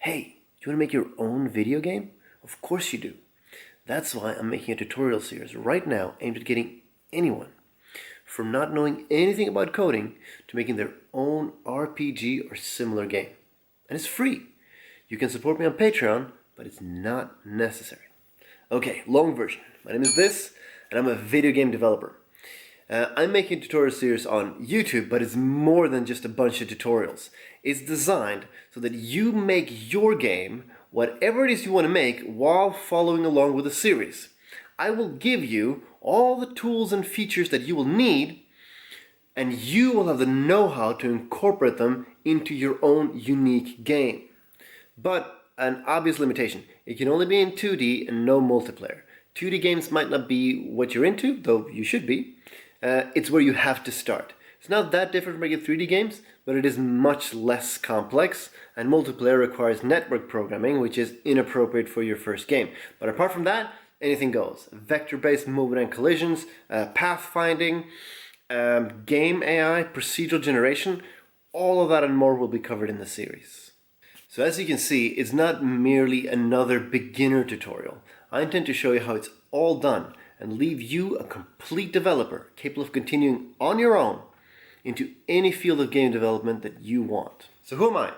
Hey, you want to make your own video game? Of course you do. That's why I'm making a tutorial series right now aimed at getting anyone from not knowing anything about coding to making their own RPG or similar game. And it's free. You can support me on Patreon, but it's not necessary. Okay, long version. My name is This, and I'm a video game developer. I'm making a tutorial series on YouTube, but it's more than just a bunch of tutorials. It's designed so that you make your game, whatever it is you want to make, while following along with the series. I will give you all the tools and features that you will need, and you will have the know-how to incorporate them into your own unique game. But an obvious limitation: it can only be in 2D and no multiplayer. 2D games might not be what you're into, though you should be. It's where you have to start. It's not that different from making 3D games, but it is much less complex, and multiplayer requires network programming, which is inappropriate for your first game. But apart from that, anything goes. Vector-based movement and collisions, pathfinding, game AI, procedural generation, all of that and more will be covered in the series. So as you can see, it's not merely another beginner tutorial. I intend to show you how it's all done and leave you a complete developer capable of continuing on your own into any field of game development that you want. So who am I?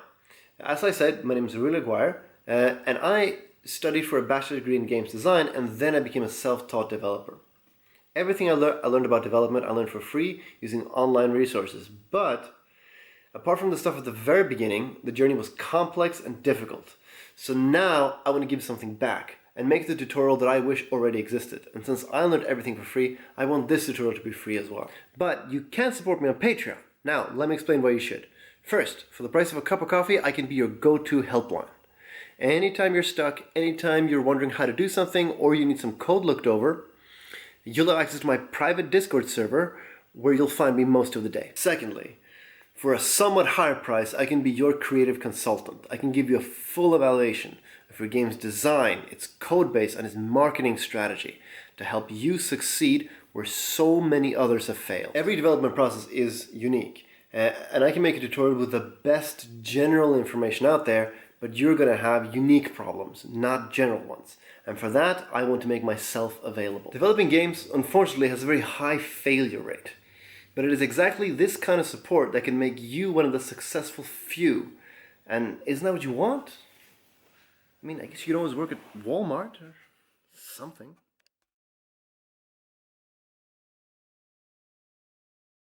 As I said, my name is Aurelio Aguirre, and I studied for a bachelor's degree in games design, and then I became a self-taught developer. Everything I learned about development, I learned for free using online resources. But apart from the stuff at the very beginning, the journey was complex and difficult. So now I want to give something back and make the tutorial that I wish already existed. And since I learned everything for free, I want this tutorial to be free as well. But you can support me on Patreon. Now, let me explain why you should. First, for the price of a cup of coffee, I can be your go-to helpline. Anytime you're stuck, anytime you're wondering how to do something, or you need some code looked over, you'll have access to my private Discord server, where you'll find me most of the day. Secondly, for a somewhat higher price, I can be your creative consultant. I can give you a full evaluation of your game's design, its code base, and its marketing strategy to help you succeed where so many others have failed. Every development process is unique, and I can make a tutorial with the best general information out there, but you're going to have unique problems, not general ones. And for that, I want to make myself available. Developing games, unfortunately, has a very high failure rate. But it is exactly this kind of support that can make you one of the successful few. And isn't that what you want? I mean, I guess you could always work at Walmart or something.